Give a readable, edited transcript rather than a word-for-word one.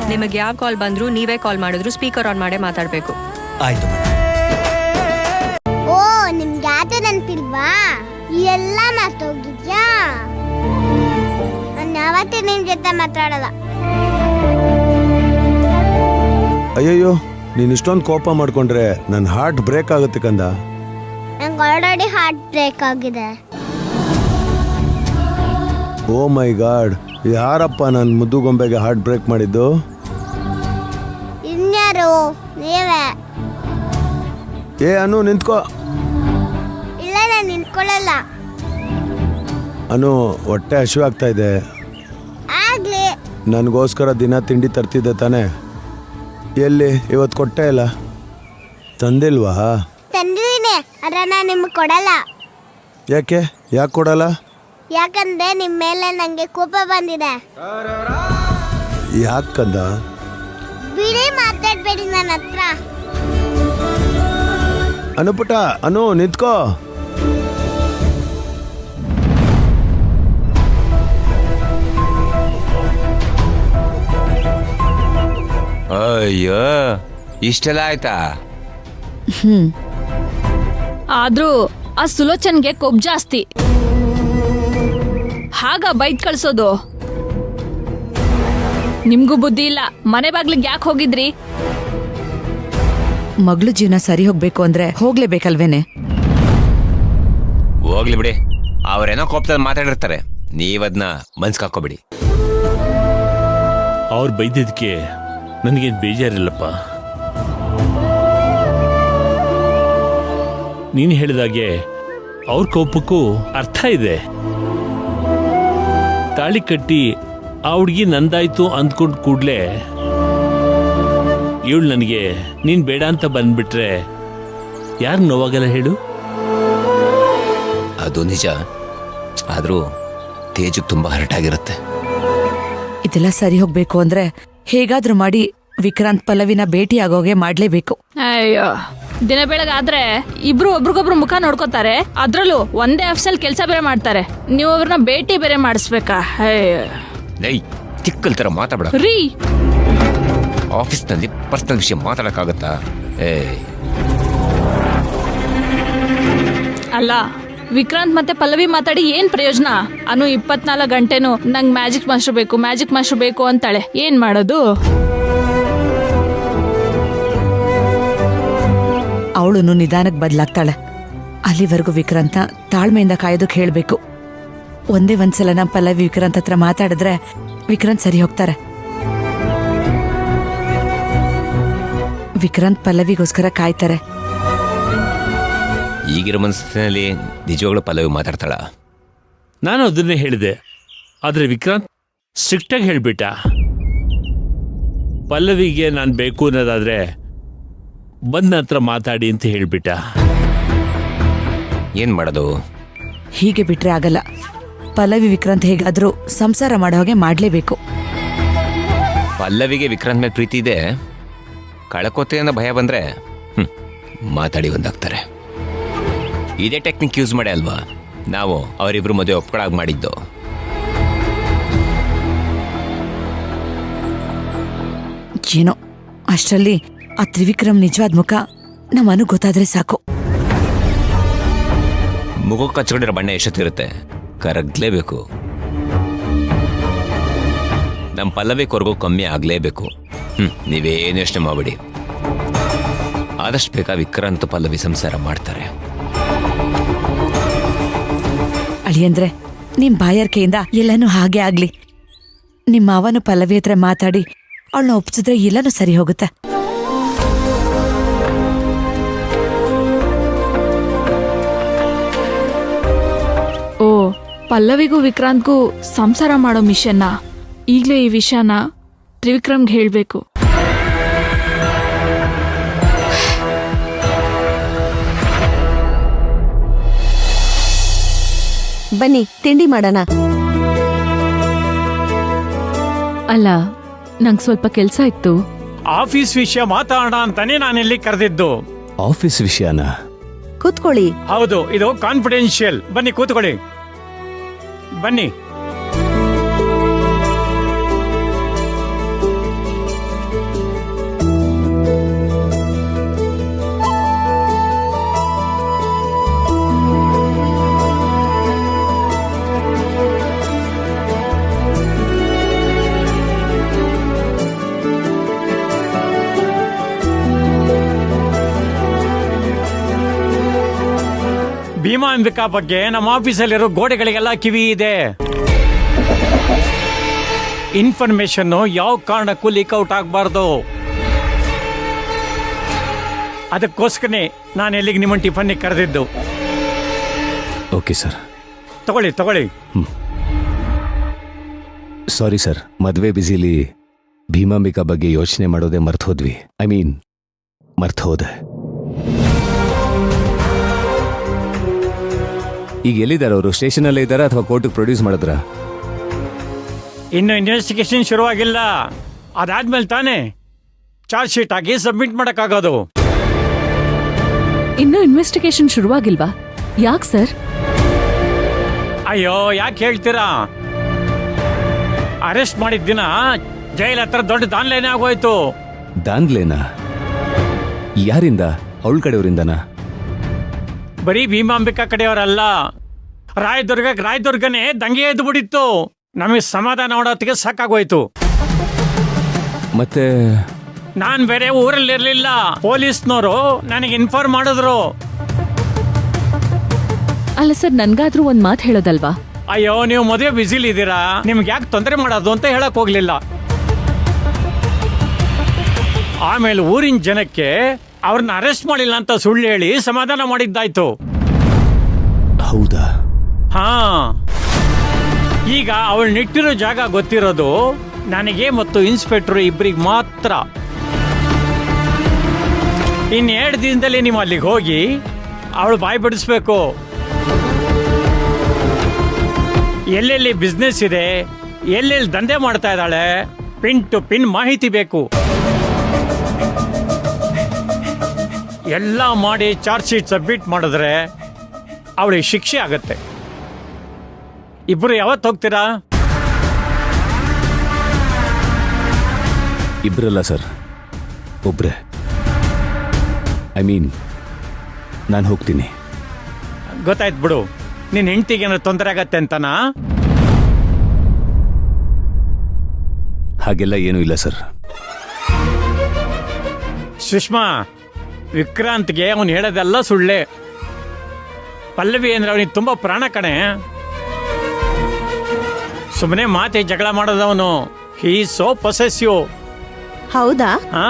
ನಿಮಗೆ ಯಾವ ಕಾಲ್ ಬಂದ್ರು ನೀವೇ ಕಾಲ್ ಮಾಡಿದ್ರು ಸ್ಪೀಕರ್ ಆನ್ ಮಾಡೇ ಮಾತಾಡ್ಬೇಕು. ಆಯ್ತು. ಓ ನಿಮ್ಗೆ ಯಾವ್ದು ನೆನಪಿಲ್ವಾ? ಎಲ್ಲ ಮರ್ತೋಗಿದ್ಯಾ? ನಾನು ಯಾವತ್ತೂ ನಿಮ್ ಜೊತೆ ಮಾತಾಡಲ್ಲ. ಅಯ್ಯಯ್ಯೋ, ನೀನ್ ಇಷ್ಟೊಂದು ಕೋಪ ಮಾಡ್ಕೊಂಡ್ರೆ ನನ್ನ ಹಾರ್ಟ್ ಬ್ರೇಕ್ ಆಗುತ್ತೆ ಕಂದ. ನಂಗೆ ಆಲ್ರೆಡಿ ಹಾರ್ಟ್ ಬ್ರೇಕ್ ಆಗಿದೆ. ಓ ಮೈ ಗಾಡ್, ಯಾರಪ್ಪ ನನ್ನ ಮುದ್ದು ಗೊಂಬೆಗೆ ಹಾರ್ಟ್ ಬ್ರೇಕ್ ಮಾಡಿದ್ದು? ಇನ್ಯಾರು? ನೀವೇ. ಏ ಅನು, ನಿಂತ್ಕೋ. ಇಲ್ಲ, ನಾನು ನಿಂತ್ಕೊಳ್ಳಲ್ಲ. ಅನು, ಹೊಟ್ಟೆ ಹಸಿವು ಆಗ್ತಾ ಇದೆ. ಆಗ್ಲಿ. ನನಗೋಸ್ಕರ ದಿನ ತಿಂಡಿ ತರ್ತಿದ್ದೆ ತಾನೆ? ಎಲ್ಲಿ ಇವತ್ತು ಕೊಟ್ಟೆ ಇಲ್ಲ? ತಂದಿಲ್ವಾ? ತಂದಿದ್ದೀನಿ, ಆದ್ರೆ ನಾನು ನಿಮ್ಗೆ ಕೊಡಲ್ಲ. ಯಾಕೆ ಕೊಡಲ್ಲ? ಯಾಕಂದ್ರೆ ನಿಮ್ಮ ಮೇಲೆ ನಂಗೆ ಕೋಪ ಬಂದಿದೆ. ಯಾಕಂದ? ಬಿಡಿ, ಮಾತಾಡ್ಬೇಡಿ ನನ್ನ ಹತ್ರ. ಅನುಪುಟ, ಅನು ನಿಂತ್ಕೋ. ಅಯ್ಯೋ, ಇಷ್ಟೆಲ್ಲ ಆಯ್ತಾ? ಆದ್ರೂ ಆ ಸುಲೋಚನ್ಗೆ ಕೊಬ್ಬು ಜಾಸ್ತಿ. ಹಾಗ ಬೈದ್ ಕಳ್ಸೋದು? ನಿಮ್ಗೂ ಬುದ್ಧಿ ಇಲ್ಲ. ಮನೆ ಬಾಗ್ಲಿಗೆ ಯಾಕೆ ಹೋಗಿದ್ರಿ? ಮಗಳು ಜೀವನ ಸರಿ ಹೋಗ್ಬೇಕು ಅಂದ್ರೆ ಹೋಗ್ಲೇಬೇಕಲ್ವೇನೆ? ಹೋಗ್ಲಿ ಬಿಡಿ, ಅವ್ರೇನೋ ಕೋಪದಲ್ಲಿ ಮಾತಾಡಿರ್ತಾರೆ, ನೀವದ್ನ ಮನ್ಸ್ಕಾಕೋಬಿಡಿ. ಅವ್ರು ಬೈದಿದ್ದಕ್ಕೆ ನನಗೇನು ಬೇಜಾರಿಲ್ಲಪ್ಪ. ನೀನು ಹೇಳಿದಾಗೆ ಅವ್ರ ಕೋಪಕ್ಕೂ ಅರ್ಥ ಇದೆ. ತಾಳಿ ಕಟ್ಟಿ ಆ ಹುಡುಗಿ ನಂದಾಯ್ತು ಅಂದ್ಕೊಂಡ್ ಕೂಡ್ಲೆ ಇವಳು ನನಗೆ ನೀನ್ ಬೇಡ ಅಂತ ಬಂದ್ಬಿಟ್ರೆ ಯಾರು ನೋವಾಗಲ್ಲ ಹೇಳು? ಅದು ನಿಜ, ಆದ್ರೂ ತೇಜಕ್ ತುಂಬಾ ಹರ್ಟ್ ಆಗಿರುತ್ತೆ. ಇದೆಲ್ಲ ಸರಿ ಹೋಗ್ಬೇಕು ಅಂದ್ರೆ ಹೇಗಾದ್ರೂ ಮಾಡಿ ವಿಕ್ರಾಂತ್ ಪಲ್ಲವಿನ ಭೇಟಿ ಆಗೋಗೆ ಮಾಡ್ಲೇಬೇಕು. ಅಯ್ಯೋ, ದಿನ ಬೆಳಗಾದ್ರೆ ಇಬ್ರು ಒಬ್ರಿಗೊಬ್ರು ಮುಖ ನೋಡ್ಕೋತಾರೆ, ಅದ್ರಲ್ಲೂ ಒಂದೇ ಆಫೀಸಲ್ಲಿ ಕೆಲಸ ಬೇರೆ ಮಾಡ್ತಾರೆ. ನೀವು ಅವ್ರನ್ನ ಭೇಟಿ ಬೇರೆ ಮಾಡಿಸ್ಬೇಕಾ? ತಿಕ್ಕಲ್ ತರ ಮಾತಾಡ ರೀ. ಆಫೀಸ್ನಲ್ಲಿ ಪರ್ಸನಲ್ ವಿಷಯ ಮಾತಾಡಕ್ಕಾಗತ್ತಾ? ಅಲ್ಲ, ವಿಕ್ರಾಂತ್ ಮತ್ತೆ ಪಲ್ಲವಿ ಮಾತಾಡಿ ಏನ್ ಪ್ರಯೋಜನ? ಅನು 24 ಗಂಟೆನೂ ನಂಗ್ ಮ್ಯಾಜಿಕ್ ಮಾಸ್ಟರ್ ಬೇಕು ಅಂತಾಳೆ. ಏನ್ ಮಾಡೋದು? ಅವಳು ನಿಧಾನಕ್ಕೆ ಬದಲಾಗ್ತಾಳೆ. ಅಲ್ಲಿವರೆಗೂ ವಿಕ್ರಾಂತ ತಾಳ್ಮೆಯಿಂದ ಕಾಯೋದಕ್ಕೆ ಹೇಳ್ಬೇಕು. ಒಂದೇ ಒಂದ್ಸಲ ನಮ್ಮ ಪಲ್ಲವಿ ವಿಕ್ರಾಂತ್ ಹತ್ರ ಮಾತಾಡಿದ್ರೆ ವಿಕ್ರಾಂತ್ ಸರಿ ಹೋಗ್ತಾರೆ. ವಿಕ್ರಾಂತ್ ಪಲ್ಲವಿಗೋಸ್ಕರ ಕಾಯ್ತಾರೆ. ಈಗಿರೋ ಮನಸ್ಸಿನಲ್ಲಿ ನಿಜವಾಗ್ಲೂ ಪಲ್ಲವಿ ಮಾತಾಡ್ತಾಳ? ನಾನು ಅದನ್ನೇ ಹೇಳಿದೆ, ಆದ್ರೆ ವಿಕ್ರಾಂತ್ ಸ್ಟ್ರಿಕ್ಟಾಗಿ ಹೇಳ್ಬಿಟ್ಟ. ಪಲ್ಲವಿಗೆ ನಾನು ಬೇಕು ಅನ್ನೋದಾದ್ರೆ ಬಂದ ಹತ್ರ ಮಾತಾಡಿ ಅಂತ ಹೇಳ್ಬಿಟ್ಟ. ಏನ್ ಮಾಡೋದು? ಹೀಗೆ ಬಿಟ್ರೆ ಆಗಲ್ಲ. ಪಲ್ಲವಿ ವಿಕ್ರಾಂತ್ ಹೇಗಾದ್ರೂ ಸಂಸಾರ ಮಾಡೋ ಹಾಗೆ ಮಾಡ್ಲೇಬೇಕು. ಪಲ್ಲವಿಗೆ ವಿಕ್ರಾಂತ್ ಮೇಲೆ ಪ್ರೀತಿ ಇದೆ, ಕಳ್ಕೋತೆ ಅನ್ನೋ ಭಯ ಬಂದ್ರೆ ಮಾತಾಡಿ ಒಂದಾಗ್ತಾರೆ. ಇದೇ ಟೆಕ್ನಿಕ್ ಯೂಸ್ ಮಾಡಿ ಅಲ್ವಾ ನಾವು ಅವರಿಬ್ರು ಮದುವೆ ಒಪ್ಕೊಳಾಗಿ ಮಾಡಿದ್ದು. ಏನೋ ಅಷ್ಟರಲ್ಲಿ ಆ ತ್ರಿವಿಕ್ರಮ್ ನಿಜವಾದ ಮುಖ ನಮ್ಮನು ಗೊತ್ತಾದ್ರೆ ಸಾಕು. ಮುಖಕ್ಕೆ ಕಚ್ಕೊಂಡಿರೋ ಬಣ್ಣ ಎಷ್ಟೊತ್ತಿರುತ್ತೆ, ಕರಗ್ಲೇಬೇಕು. ನಮ್ಮ ಪಲ್ಲವಿ ಕೊರಗು ಕಮ್ಮಿ ಆಗ್ಲೇಬೇಕು. ನೀವೇನು ಯೋಚನೆ ಮಾಡಬೇಡಿ, ಆದಷ್ಟು ಬೇಗ ವಿಕ್ರಾಂತ್ ಪಲ್ಲವಿ ಸಂಸಾರ ಮಾಡ್ತಾರೆ. ಅಳಿಯಂದ್ರೆ ನಿಮ್ ಬಾಯಾರಿಕೆಯಿಂದ ಎಲ್ಲನೂ ಹಾಗೆ ಆಗ್ಲಿ. ನಿಮ್ಮ ಅವನು ಪಲ್ಲವಿ ಹತ್ರ ಮಾತಾಡಿ ಅವಳನ್ನ ಒಪ್ಸಿದ್ರೆ ಎಲ್ಲನೂ ಸರಿ ಹೋಗುತ್ತೆ. ಓ, ಪಲ್ಲವಿಗೂ ವಿಕ್ರಾಂತ್ಗೂ ಸಂಸಾರ ಮಾಡೋ ಮಿಷನ್ನ ಈಗಲೇ ಈ ವಿಷಯನ ತ್ರಿವಿಕ್ರಮ್ಗೆ ಹೇಳ್ಬೇಕು. ಬನ್ನಿ ತಿಂಡಿ ಮಾಡೋಣ. ಅಲ್ಲ, ನಂಗೆ ಸ್ವಲ್ಪ ಕೆಲಸ ಇತ್ತು. ಆಫೀಸ್ ವಿಷಯ ಮಾತಾಡೋಣ ಅಂತಾನೆ ನಾನಿಲ್ಲಿ ಕರೆದಿದ್ದು. ಆಫೀಸ್ ವಿಷಯನ? ಕೂತ್ಕೊಳ್ಳಿ. ಹೌದು, ಇದು ಕಾನ್ಫಿಡೆನ್ಷಿಯಲ್. ಬನ್ನಿ ಕೂತ್ಕೊಳ್ಳಿ. ಬನ್ನಿ. ಭೀಮಾಂಬಿಕಾ ಬಗ್ಗೆ ನಮ್ಮ ಆಫೀಸಲ್ಲಿರೋ ಗೋಡೆಗಳಿಗೆಲ್ಲ ಕಿವಿ ಇದೆ. ಇನ್ಫಾರ್ಮೇಶನ್ ಯಾವ ಕಾರಣಕ್ಕೂ ಲೀಕ್ ಔಟ್ ಆಗಬಾರ್ದು. ಅದಕ್ಕೋಸ್ಕರನೇ ನಾನು ಎಲ್ಲಿಗೆ ನಿಮ್ಮನ್ನು ಟಿಫನ್ನಿಗೆ ಕರೆದಿದ್ದು. Okay sir. ತಗೊಳ್ಳಿ. ಸಾರಿ ಸರ್, ಮದುವೆ ಬ್ಯುಸಿಲಿ ಭೀಮಾಂಬಿಕಾ ಬಗ್ಗೆ ಯೋಚನೆ ಮಾಡೋದೇ ಮರ್ತು ಹೋದ್ವಿ. ಮರ್ತು ಹೋದೆ. ಈಗ ಎಲ್ಲಿದ್ದಾರೆ ಅವರು? ಸ್ಟೇಷನಲ್ಲೇ ಇದ್ದಾರಾ ಅಥವಾ ಕೋರ್ಟಿಗೆ ಪ್ರೊಡ್ಯೂಸ್ ಮಾಡಿದ್ರಾ? ಇನ್ನು ಇನ್ವೆಸ್ಟಿಗೇಷನ್ ಶುರುವಾಗಿಲ್ಲ. ಅದಾದ್ಮೇಲೆ ತಾನೇ ಚಾರ್ಜ್ ಶೀಟ್ ಆಗಿ ಸಬ್ಮಿಟ್ ಮಾಡೋಕ್ಕಾಗೋದು. ಇನ್ನೂ ಇನ್ವೆಸ್ಟಿಗೇಷನ್ ಶುರುವಾಗಿಲ್ವಾ? ಯಾಕೆ ಸರ್? ಅಯ್ಯೋ, ಯಾಕೆ ಹೇಳ್ತೀರಾ? ಅರೆಸ್ಟ್ ಮಾಡಿದ ದಿನ ಜೈಲ್ ಹತ್ರ ದೊಡ್ಡ ದಾನ್ಲೇನೆ ಆಗೋಯ್ತು. ದಾನ್ಲೇನಾ? ಯಾರಿಂದ? ಅವಳ ಕಡೆಯವರಿಂದನಾ? ಬರೀ ಭೀಮಾಂಬಿಕಾ ಕಡೆಯವರಲ್ಲ, ರಾಯದುರ್ಗನೇ ದಂಗೆ ಎದ್ದು ಬಿಡಿತ್ತು. ನಮಗೆ ಸಮಾಧಾನ ಮಾಡೋತ್ತಿಗೆ ಸಾಕಾಗೋಯ್ತು. ಮತ್ತೆ ನಾನ್ ಬೇರೆ ಊರಲ್ಲಿರ್ಲಿಲ್ಲ. ಪೊಲೀಸ್ನವರು ನನಗೆ ಇನ್ಫಾರ್ಮ್ ಮಾಡಿದ್ರು. ಅಲ್ಲ ಸರ್, ನನ್ಗಾದ್ರೂ ಒಂದ್ ಮಾತು ಹೇಳೋದಲ್ವಾ? ಅಯ್ಯೋ, ನೀವು ಮದುವೆ ಬಿಸಿಲಿ ಇದ್ದೀರಾ, ನಿಮ್ಗೆ ಯಾಕೆ ತೊಂದರೆ ಮಾಡೋದು ಅಂತ ಹೇಳಕ್ ಹೋಗ್ಲಿಲ್ಲ. ಆಮೇಲೆ ಊರಿನ ಜನಕ್ಕೆ ಅವ್ರನ್ನ ಅರೆಸ್ಟ್ ಮಾಡಿಲ್ಲ ಅಂತ ಸುಳ್ಳು ಹೇಳಿ ಸಮಾಧಾನ ಮಾಡಿದ್ದಾಯ್ತು. ಹೌದಾ? ಹಾ, ಈಗ ಅವಳು ನಿಟ್ಟಿರೋ ಜಾಗ ಗೊತ್ತಿರೋದು ನನಗೆ ಮತ್ತು ಇನ್ಸ್ಪೆಕ್ಟರ್ ಇಬ್ಬರಿಗೆ ಮಾತ್ರ. ಇನ್ನು2 ದಿನದಲ್ಲಿ ನೀವು ಅಲ್ಲಿಗೆ ಹೋಗಿ ಅವಳು ಬಾಯಿ ಬಿಡಿಸ್ಬೇಕು. ಎಲ್ಲೆಲ್ಲಿ ಬಿಸ್ನೆಸ್ ಇದೆ, ಎಲ್ಲೆಲ್ಲಿ ದಂಧೆ ಮಾಡ್ತಾ ಇದ್ದಾಳೆ, ಪಿನ್ ಟು ಪಿನ್ ಮಾಹಿತಿ ಬೇಕು. ಎಲ್ಲ ಮಾಡಿ ಚಾರ್ಜ್ ಶೀಟ್ ಸಬ್ಮಿಟ್ ಮಾಡಿದ್ರೆ ಅವಳಿಗೆ ಶಿಕ್ಷೆ ಆಗತ್ತೆ. ಇಬ್ಬರು ಯಾವತ್ತು ಹೋಗ್ತೀರಾ? ಇಬ್ಬರಲ್ಲ ಸರ್, ಒಬ್ರೆ. ನಾನು ಹೋಗ್ತೀನಿ. ಗೊತ್ತಾಯ್ತು ಬಿಡು. ನಿನ್ನ ಹೆಂಡತಿಗೆ ಏನಾದ್ರು ತೊಂದರೆ ಆಗತ್ತೆ ಅಂತನಾ? ಹಾಗೆಲ್ಲ ಏನೂ ಇಲ್ಲ ಸರ್. ಸುಷ್ಮಾ, ವಿಕ್ರಾಂತ್ಗೆ ಅವನು ಹೇಳೋದೆಲ್ಲ ಸುಳ್ಳೆ. ಪಲ್ಲವಿ ಅಂದ್ರೆ ಅವನಿಗೆ ತುಂಬಾ ಪ್ರಾಣ ಕಣೆ. ಸುಮ್ಮನೆ ಮಾತೆ ಜಗಳ ಮಾಡೋದವನು. ಹೀ ಸೋ ಪೊಸೆಸಿವ್. ಹೌದಾ? ಹಾ,